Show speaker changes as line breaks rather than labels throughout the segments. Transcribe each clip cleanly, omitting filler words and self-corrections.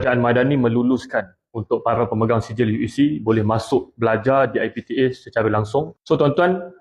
Kerajaan Madani meluluskan untuk para pemegang sijil UEC boleh masuk belajar di IPTA secara langsung. So tuan-tuan,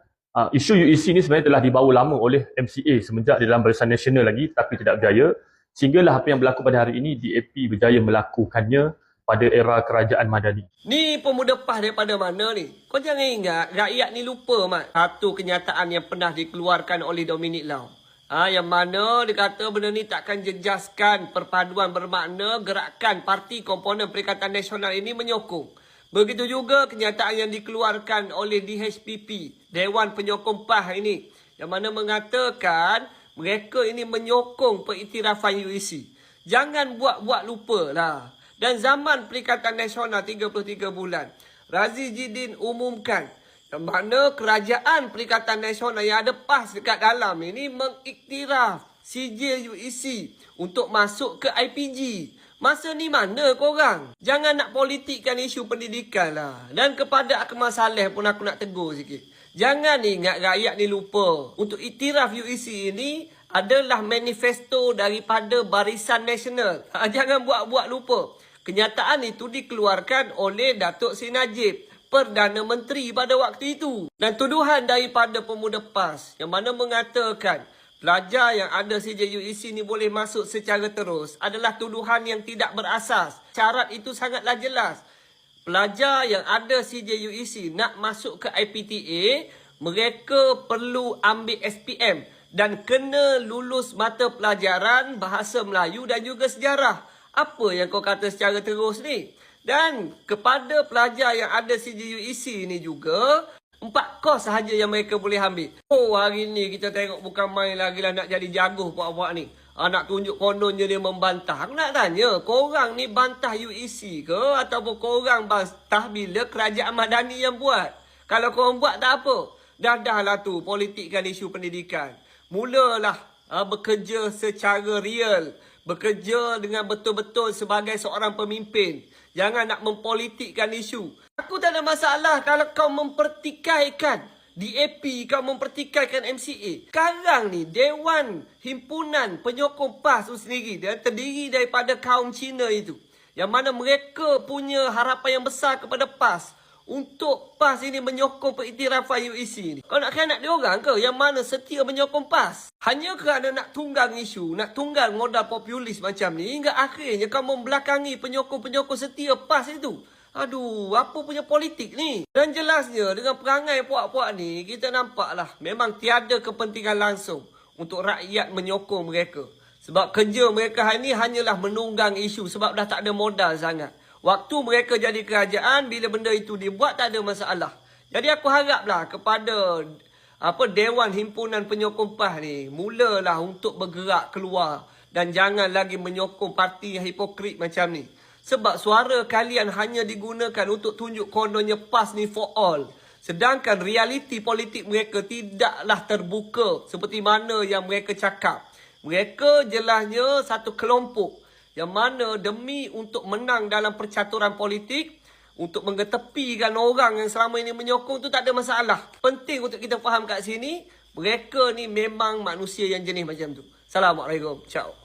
isu UEC ni sebenarnya telah dibawa lama oleh MCA semenjak di dalam Barisan Nasional lagi tapi tidak berjaya. Sehinggalah apa yang berlaku pada hari ini, DAP berjaya melakukannya pada era Kerajaan Madani.
Ni pemuda PAS daripada mana ni? Kau jangan ingat, rakyat ni lupa, Mat. Satu kenyataan yang pernah dikeluarkan oleh Dominic Lau. Yang mana dia kata benda ni takkan jejaskan perpaduan bermakna gerakan parti komponen Perikatan Nasional ini menyokong. Begitu juga kenyataan yang dikeluarkan oleh DHPP, Dewan Penyokong PAS ini. Yang mana mengatakan mereka ini menyokong pengiktirafan UEC. Jangan buat-buat lupa lah. Dan zaman Perikatan Nasional 33 bulan, Razi Jidin umumkan yang mana kerajaan Perikatan Nasional yang ada PAS dekat dalam ini mengiktiraf sijil UEC untuk masuk ke IPG. Masa ni mana korang? Jangan nak politikkan isu pendidikan lah. Dan kepada Akmal Saleh pun aku nak tegur sikit. Jangan ingat rakyat ni lupa. Untuk iktiraf UEC ini adalah manifesto daripada Barisan Nasional. Jangan buat-buat lupa. Kenyataan itu dikeluarkan oleh Datuk Seri Najib, Perdana Menteri pada waktu itu. Dan tuduhan daripada pemuda PAS yang mana mengatakan pelajar yang ada sijil UEC ni boleh masuk secara terus adalah tuduhan yang tidak berasas. Syarat itu sangatlah jelas. Pelajar yang ada sijil UEC nak masuk ke IPTA, mereka perlu ambil SPM dan kena lulus mata pelajaran Bahasa Melayu dan juga Sejarah. Apa yang kau kata secara terus ni? Dan kepada pelajar yang ada sijil UEC ni juga, 4 kos sahaja yang mereka boleh ambil. Oh, hari ni kita tengok bukan main lagi lah nak jadi jago puak-puak ni. Nak tunjuk kononnya dia membantah. Aku nak tanya, korang ni bantah UEC ke? Ataupun korang bantah bila Kerajaan Madani yang buat? Kalau korang buat tak apa. Dah lah tu politikkan isu pendidikan. Mulalah bekerja secara real. Bekerja dengan betul-betul sebagai seorang pemimpin. Jangan nak mempolitikkan isu. Aku tak ada masalah kalau kau mempertikaikan DAP, kau mempertikaikan MCA. Sekarang ni Dewan Himpunan Penyokong PAS tu sendiri, dia terdiri daripada kaum Cina itu. Yang mana mereka punya harapan yang besar kepada PAS untuk PAS ini menyokong pengiktirafan UEC ni. Kau nak khianat dia orang ke yang mana setia menyokong PAS? Hanya kerana nak tunggang isu, nak tunggang modal populis macam ni, hingga akhirnya kau membelakangi penyokong-penyokong setia PAS itu. Aduh, apa punya politik ni? Dan jelasnya dengan perangai puak-puak ni, kita nampaklah memang tiada kepentingan langsung untuk rakyat menyokong mereka. Sebab kerja mereka hari ni hanyalah menunggang isu sebab dah tak ada modal sangat. Waktu mereka jadi kerajaan, bila benda itu dibuat tak ada masalah. Jadi aku haraplah kepada Dewan Himpunan Penyokong PAS ni, mulalah untuk bergerak keluar dan jangan lagi menyokong parti yang hipokrit macam ni. Sebab suara kalian hanya digunakan untuk tunjuk kononnya PAS ni for all. Sedangkan realiti politik mereka tidaklah terbuka seperti mana yang mereka cakap. Mereka jelasnya satu kelompok yang mana demi untuk menang dalam percaturan politik, untuk mengetepikan orang yang selama ini menyokong tu tak ada masalah. Penting untuk kita faham kat sini, mereka ni memang manusia yang jenis macam tu. Assalamualaikum. Ciao.